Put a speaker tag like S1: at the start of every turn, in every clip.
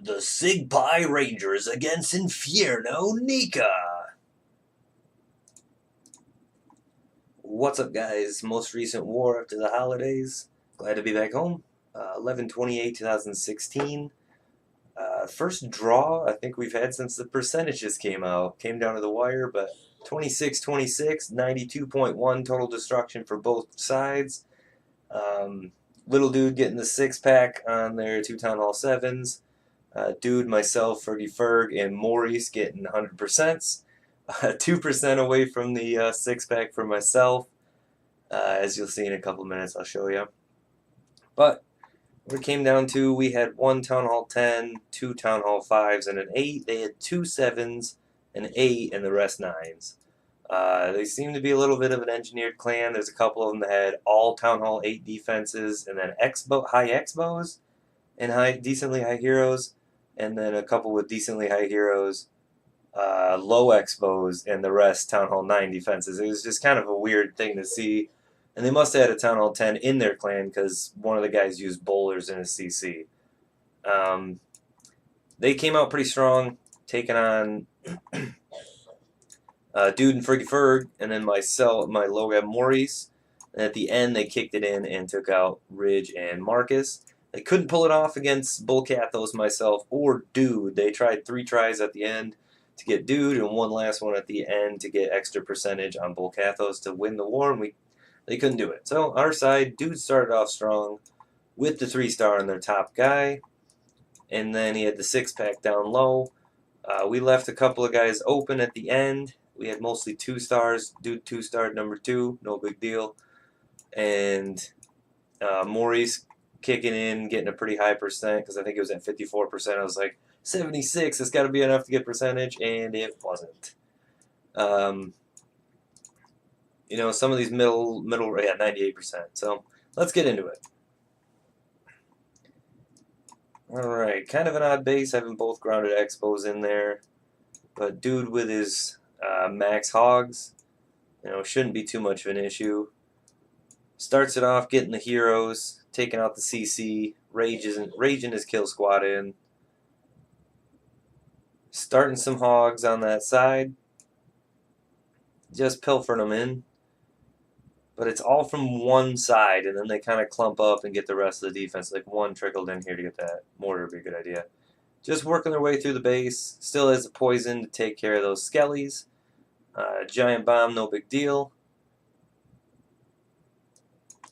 S1: The Sig Pi Rangers against Infierno Nika. What's up, guys? Most recent war after the holidays. Glad to be back home. 11/28/2016. First draw I think we've had since the percentages came out. Came down to the wire, but 26-26, 92.1 total destruction for both sides. Little dude getting the 6-pack on their 2 Town Hall 7s. Dude, myself, Fergie Ferg, and Maurice getting 100%. 2% away from the 6-pack for myself. As you'll see in a couple minutes, I'll show you. But what it came down to, we had 1 Town Hall 10, 2 Town Hall 5s, and an 8. They had 2 7s, an 8, and the rest 9s. They seem to be a little bit of an engineered clan. There's a couple of them that had all Town Hall 8 defenses, and then high Expos, and decently high heroes, and then a couple with decently high heroes, low Expos, and the rest Town Hall 9 defenses. It was just kind of a weird thing to see. And they must have had a Town Hall 10 in their clan because one of the guys used bowlers in his CC. They came out pretty strong, taking on Dude and Fergie Ferg, and then my low guy Maurice. And at the end, they kicked it in and took out Ridge and Marcus. They couldn't pull it off against Bullcathos, myself, or Dude. They tried 3 tries at the end to get Dude, and one last one at the end to get extra percentage on Bullcathos to win the war, and they couldn't do it. So our side, Dude started off strong with the 3-star on their top guy, and then he had the 6-pack down low. We left a couple of guys open at the end. We had mostly 2 stars. Dude 2-starred number 2, no big deal. And Maurice kicking in, getting a pretty high percent, because I think it was at 54%. I was like, 76, it's got to be enough to get percentage, and it wasn't. You know, some of these middle, yeah, 98%. So let's get into it. Alright, kind of an odd base, having both grounded Expos in there. But Dude with his max hogs, you know, shouldn't be too much of an issue. Starts it off getting the heroes, taking out the CC, raging his kill squad in. Starting some hogs on that side. Just pilfering them in. But it's all from one side, and then they kind of clump up and get the rest of the defense. Like one trickled in here to get that mortar would be a good idea. Just working their way through the base. Still has the poison to take care of those skellies. Giant bomb, no big deal.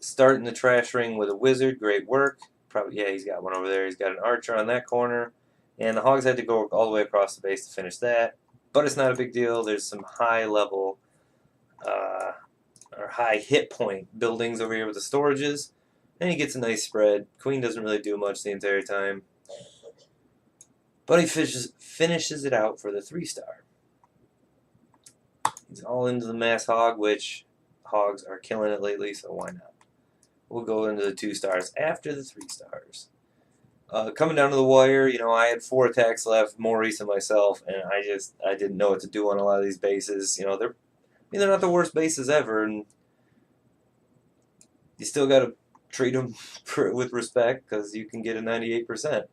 S1: Starting the trash ring with a wizard, great work. Probably, yeah, he's got one over there. He's got an archer on that corner. And the hogs had to go all the way across the base to finish that. But it's not a big deal. There's some high level, or high hit point buildings over here with the storages. And he gets a nice spread. Queen doesn't really do much the entire time. But he finishes it out for the 3-star. He's all into the mass hog, which hogs are killing it lately, so why not? We'll go into the 2 stars after the 3 stars. Coming down to the wire, you know, I had 4 attacks left, Maurice and myself, and I didn't know what to do on a lot of these bases. You know, they're not the worst bases ever, and you still got to treat them with respect because you can get a 98%.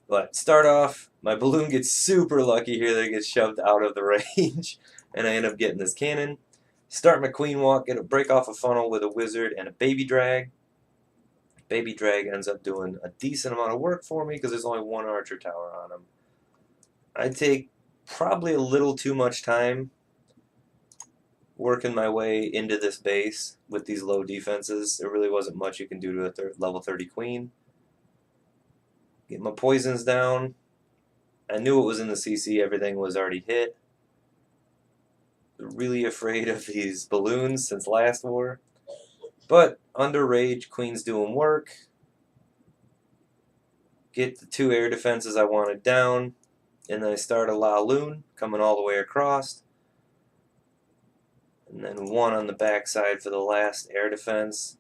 S1: But start off, my balloon gets super lucky here that it gets shoved out of the range, and I end up getting this cannon. Start my queen walk, get a break off a funnel with a wizard and a baby drag. Baby drag ends up doing a decent amount of work for me because there's only 1 archer tower on him. I take probably a little too much time working my way into this base with these low defenses. There really wasn't much you can do to a level 30 queen. Get my poisons down. I knew it was in the CC, everything was already hit. Really afraid of these balloons since last war. But under rage, Queen's doing work. Get the 2 air defenses I wanted down. And then I start a La Lune coming all the way across. And then 1 on the backside for the last air defense.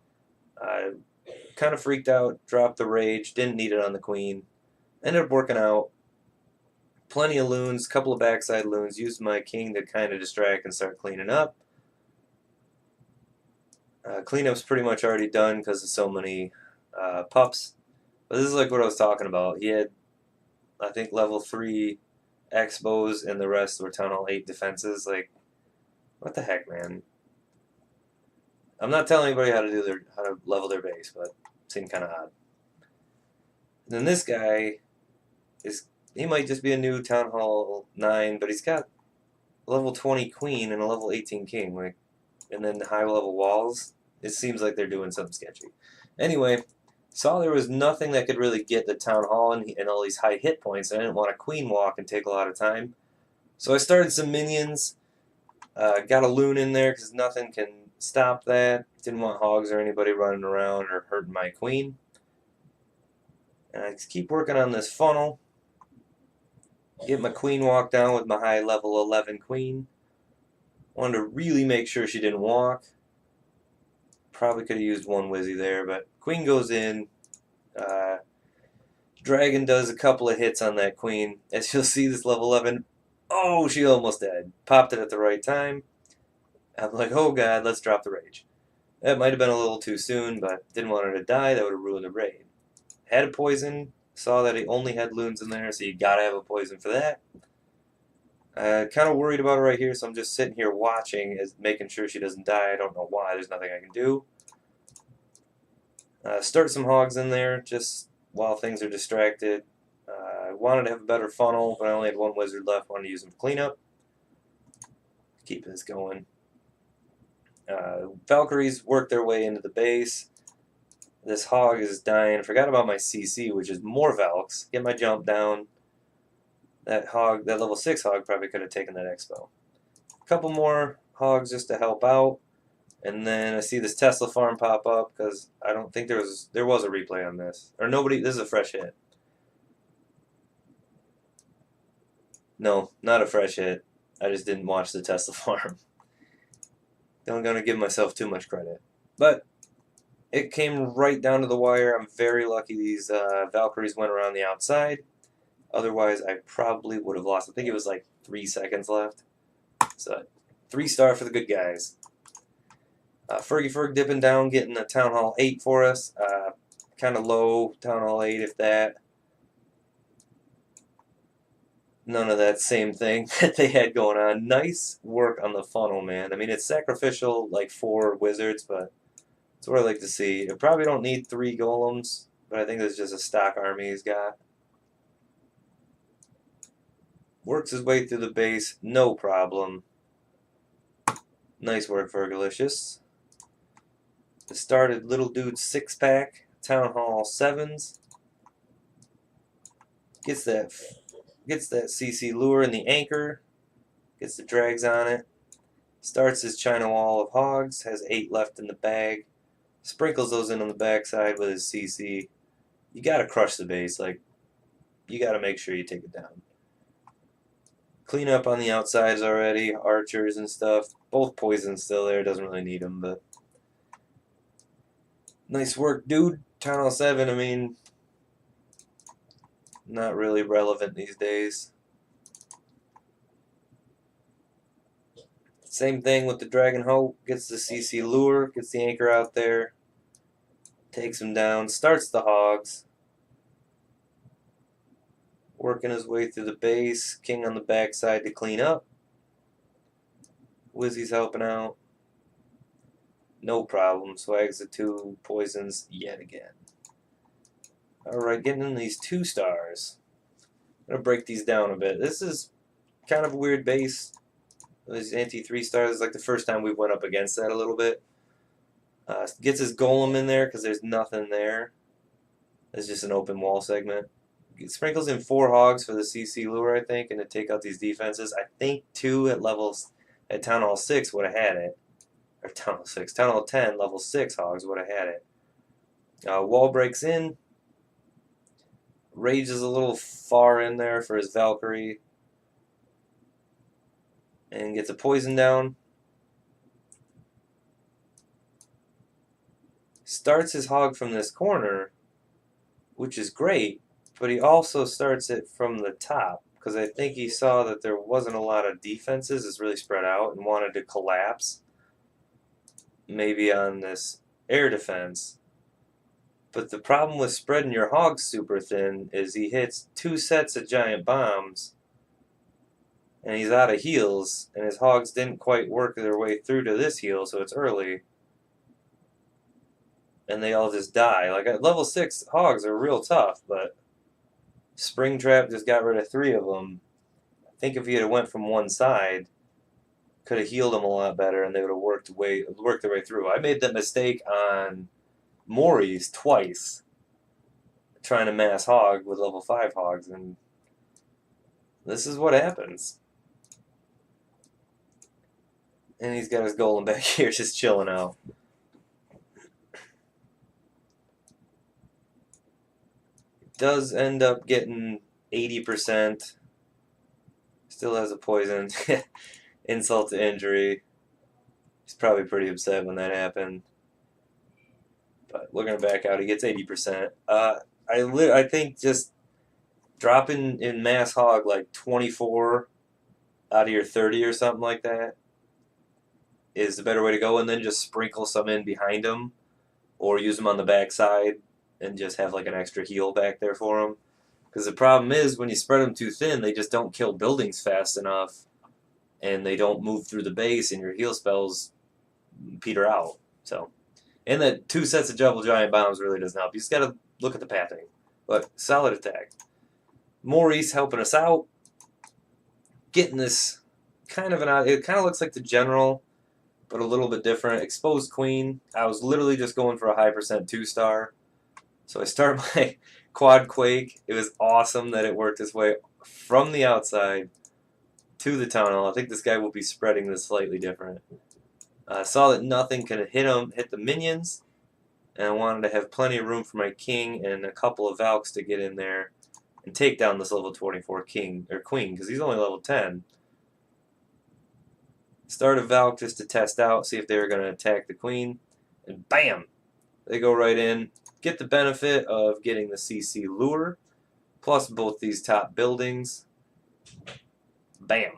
S1: I kind of freaked out, dropped the rage, didn't need it on the Queen. Ended up working out. Plenty of loons, couple of backside loons. Used my king to kind of distract and start cleaning up. Cleanup's pretty much already done because of so many pups. But this is like what I was talking about. He had I think level 3 Expos and the rest were Town Hall 8 defenses. Like, what the heck, man? I'm not telling anybody how to level their base, but it seemed kind of odd. And then this guy he might just be a new Town Hall 9, but he's got a level 20 Queen and a level 18 King, like, and then high level walls. It seems like they're doing something sketchy. Anyway, saw there was nothing that could really get the Town Hall and all these high hit points. I didn't want a Queen walk and take a lot of time. So I started some minions. Got a loon in there because nothing can stop that. Didn't want hogs or anybody running around or hurting my queen. And I just keep working on this funnel. Get my queen walk down with my high level 11 queen. Wanted to really make sure she didn't walk. Probably could have used one Wizzy there, but queen goes in. Dragon does a couple of hits on that queen. As you'll see, this level 11, oh, she almost died. Popped it at the right time. I'm like, oh god, let's drop the rage. That might have been a little too soon, but didn't want her to die. That would have ruined the raid. Had a poison. Saw that he only had loons in there, so you gotta have a poison for that. Kind of worried about her right here, so I'm just sitting here watching, making sure she doesn't die. I don't know why. There's nothing I can do. Start some hogs in there, just while things are distracted. I wanted to have a better funnel, but I only had one wizard left. Wanted to use them for cleanup. Keep this going. Valkyries work their way into the base. This hog is dying. Forgot about my CC, which is more Valks. Get my jump down. That hog, that level 6 hog, probably could have taken that expo. A couple more hogs just to help out. And then I see this Tesla farm pop up because I don't think there was a replay on this. Or nobody, this is a fresh hit. No, not a fresh hit. I just didn't watch the Tesla farm. I'm going to give myself too much credit. But it came right down to the wire. I'm very lucky these Valkyries went around the outside. Otherwise, I probably would have lost. I think it was like 3 seconds left. So, 3-star for the good guys. Fergie Ferg dipping down, getting a Town Hall 8 for us. Kind of low, Town Hall 8 if that. None of that same thing that they had going on. Nice work on the funnel, man. I mean, it's sacrificial, like 4 wizards, but it's what I like to see. I probably don't need 3 golems, but I think there's just a stock army he's got. Works his way through the base, no problem. Nice work, Fergalicious. The started little dude 6-pack, Town Hall 7s. Gets that CC lure in the anchor. Gets the drags on it. Starts his China Wall of hogs. Has 8 left in the bag. Sprinkles those in on the backside with his CC. You gotta crush the base. Like, you gotta make sure you take it down. Clean up on the outsides already. Archers and stuff. Both poisons still there. Doesn't really need them, but nice work, dude. Town Hall 7, I mean, not really relevant these days. Same thing with the Dragon Hope. Gets the CC lure. Gets the anchor out there. Takes him down. Starts the hogs. Working his way through the base. King on the backside to clean up. Wizzy's helping out. No problem. Swags the 2 poisons yet again. Alright, getting in these 2-stars. I'm going to break these down a bit. This is kind of a weird base. These anti-3-stars is like the first time we went up against that a little bit. Gets his golem in there because there's nothing there. It's just an open wall segment. Sprinkles in 4 hogs for the CC lure, I think, and to take out these defenses. I think 2 at Town Hall 6 would have had it. Or Town Hall 6. Town Hall 10, level 6 hogs would have had it. Wall breaks in. Rage is a little far in there for his Valkyrie. And gets a poison down. Starts his hog from this corner, which is great. But he also starts it from the top, because I think he saw that there wasn't a lot of defenses. It's really spread out and wanted to collapse. Maybe on this air defense. But the problem with spreading your hogs super thin is he hits 2 sets of giant bombs, and he's out of heals, and his hogs didn't quite work their way through to this heal, so it's early. And they all just die. Like, at level 6, hogs are real tough, but Springtrap just got rid of 3 of them. I think if he had went from one side, could have healed them a lot better, and they would have worked their way through. I made that mistake on Maurice twice, trying to mass hog with level 5 hogs, and this is what happens. And he's got his golem back here just chilling out. Does end up getting 80%. Still has a poison. Insult to injury. He's probably pretty upset when that happened. But looking back out, he gets 80%. I think just dropping in mass hog like 24 out of your 30 or something like that is the better way to go, and then just sprinkle some in behind him, or use them on the backside and just have like an extra heal back there for them. Because the problem is when you spread them too thin, they just don't kill buildings fast enough, and they don't move through the base, and your heal spells peter out. So, and that 2 sets of double giant bombs really doesn't help. You just got to look at the pathing. But solid attack. Maurice helping us out, getting this kind of it kind of looks like the general, but a little bit different. Exposed Queen. I was literally just going for a high percent 2-star. So I start my quad quake. It was awesome that it worked its way from the outside to the town hall. I think this guy will be spreading this slightly different. I saw that nothing could hit the minions, and I wanted to have plenty of room for my king and a couple of Valks to get in there and take down this level 24 king or queen, because he's only level 10. Start a Valk just to test out, see if they were going to attack the queen, and bam! They go right in. Get the benefit of getting the CC lure, plus both these top buildings. Bam!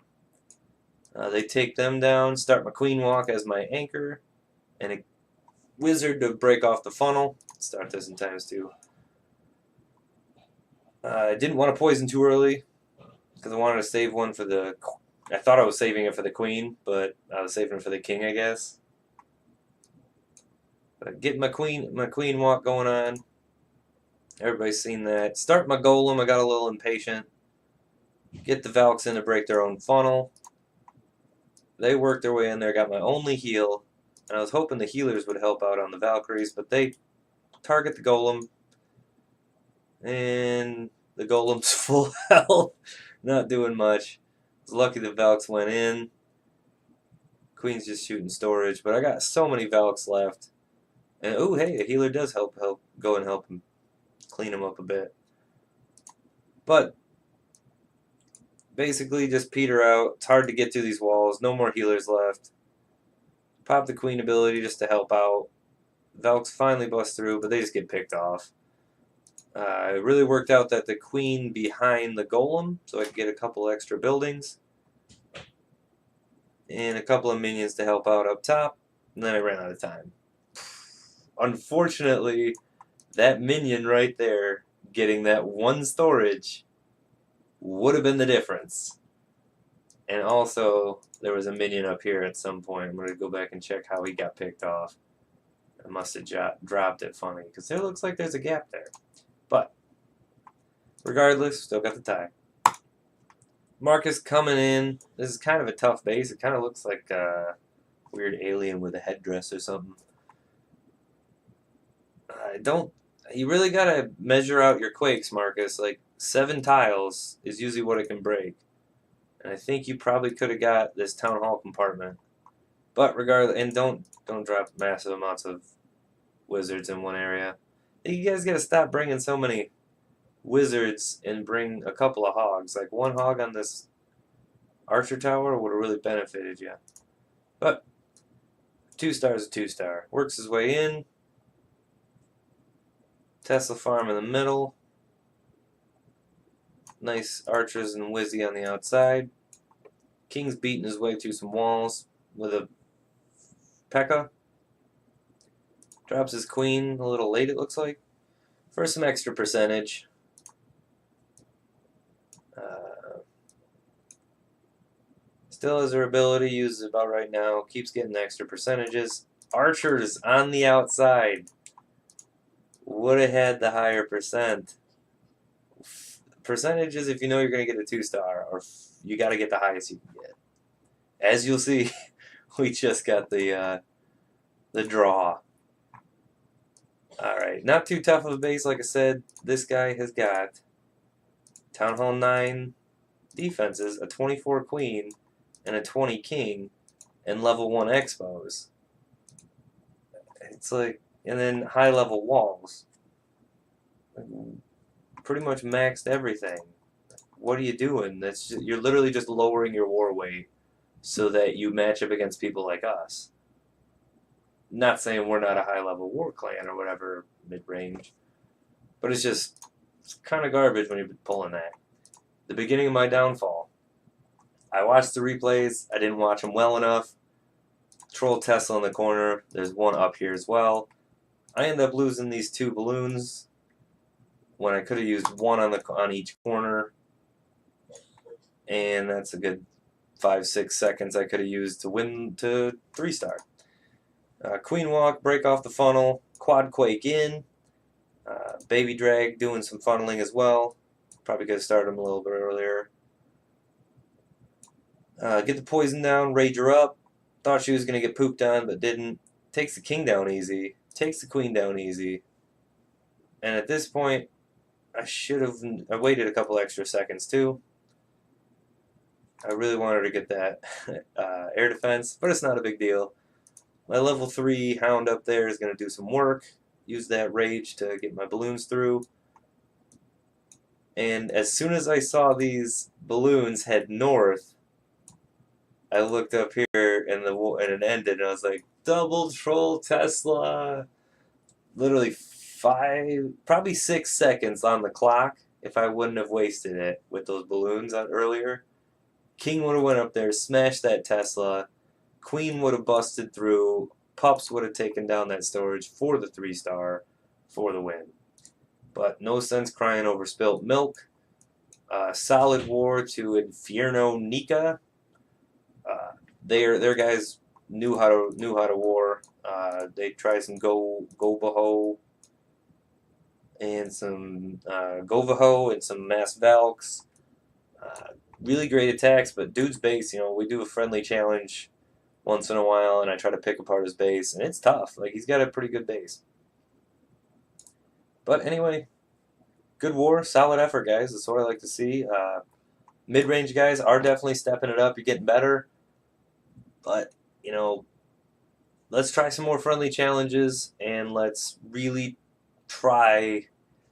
S1: They take them down, start my queen walk as my anchor, and a wizard to break off the funnel. Start this in ×2. I didn't want to poison too early, because I wanted to save one for the... I thought I was saving it for the queen, but I was saving it for the king, I guess. Get my queen walk going on. Everybody's seen that. Start my golem. I got a little impatient. Get the Valks in to break their own funnel. They worked their way in there. Got my only heal. And I was hoping the healers would help out on the Valkyries, but they target the golem. And the golem's full health. Not doing much. I was lucky the Valks went in. Queen's just shooting storage. But I got so many Valks left. And, oh, hey, a healer does help go and help him clean him up a bit. But basically just peter out. It's hard to get through these walls. No more healers left. Pop the queen ability just to help out. Valks finally bust through, but they just get picked off. It really worked out that the queen behind the golem, so I could get a couple extra buildings. And a couple of minions to help out up top. And then I ran out of time. Unfortunately, that minion right there, getting that 1 storage, would have been the difference. And also, there was a minion up here at some point. I'm going to go back and check how he got picked off. I must have dropped it funny, because there looks like there's a gap there. But, regardless, still got the tie. Marcus coming in. This is kind of a tough base. It kind of looks like a weird alien with a headdress or something. You really gotta measure out your quakes, Marcus. Like 7 tiles is usually what it can break, and I think you probably could have got this town hall compartment. But regardless, and don't drop massive amounts of wizards in one area. You guys gotta stop bringing so many wizards and bring a couple of hogs. Like 1 hog on this archer tower would have really benefited you. But 2 stars, a 2-star. Works his way in. Tesla farm in the middle. Nice archers and Wizzy on the outside. King's beating his way through some walls with a P.E.K.K.A. Drops his queen a little late, it looks like. for some extra percentage. Still has her ability, uses about right now, keeps getting extra percentages. Archers on the outside. Would have had the higher percent. Percentages, if you know you're going to get a 2-star, or you got to get the highest you can get. As you'll see, we just got the draw. Alright, not too tough of a base, like I said. This guy has got Town Hall 9 defenses, a 24 queen, and a 20 king, and level 1 expos. It's like, and then high level walls. Pretty much maxed everything. What are you doing? That's just, you're literally just lowering your war weight so that you match up against people like us. Not saying we're not a high level war clan or whatever mid range, but it's kind of garbage when you're pulling that. The beginning of my downfall. I watched the replays. I didn't watch them well enough. Troll Tesla in the corner. There's one up here as well. I end up losing these 2 balloons when I could have used one on each corner, and that's a good 5-6 seconds I could have used to win to 3-star. Queen Walk, break off the funnel, Quad Quake in, Baby Drag doing some funneling as well. Probably could have started him a little bit earlier. Get the poison down, Rager up. Thought she was going to get pooped on, but didn't. Takes the king down easy. Takes the queen down easy. And at this point, I waited a couple extra seconds too. I really wanted to get that air defense, but it's not a big deal. My level 3 hound up there is going to do some work. Use that rage to get my balloons through. And as soon as I saw these balloons head north, I looked up here and it ended, and I was like, double troll Tesla. Literally probably 6 seconds on the clock. If I wouldn't have wasted it with those balloons on earlier, King would have went up there, smashed that Tesla. Queen would have busted through. Pups would have taken down that storage for the 3-star for the win. But no sense crying over spilt milk. Solid war to Infierno Nika. Their guys knew how to war. They tried some Govaho and some Govaho and some Mass Valks. Really great attacks, but dude's base, we do a friendly challenge once in a while, and I try to pick apart his base, and it's tough. Like, he's got a pretty good base. But anyway, good war, solid effort, guys. That's what I like to see. Mid-range guys are definitely stepping it up. You're getting better. But, let's try some more friendly challenges, and let's really try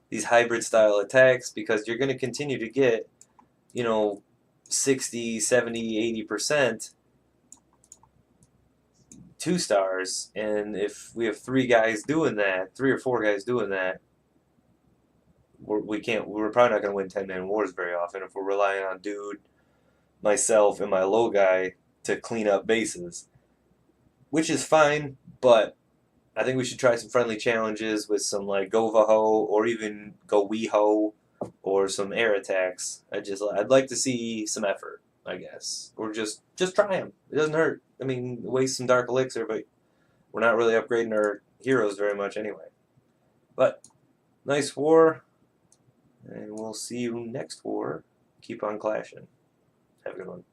S1: these hybrid-style attacks, because you're going to continue to get, 60, 70, 80% 2-stars, and if we have 3 guys doing that, 3 or 4 guys doing that, we're probably not going to win 10-man wars very often if we're relying on dude, myself, and my low guy to clean up bases, which is fine, but I think we should try some friendly challenges with some like Govaho or even Go-Weho or some air attacks. I'd like to see some effort, I guess, or just try them. It doesn't hurt. I mean, waste some dark elixir, but we're not really upgrading our heroes very much anyway. But nice war, and we'll see you next war. Keep on clashing. Have a good one.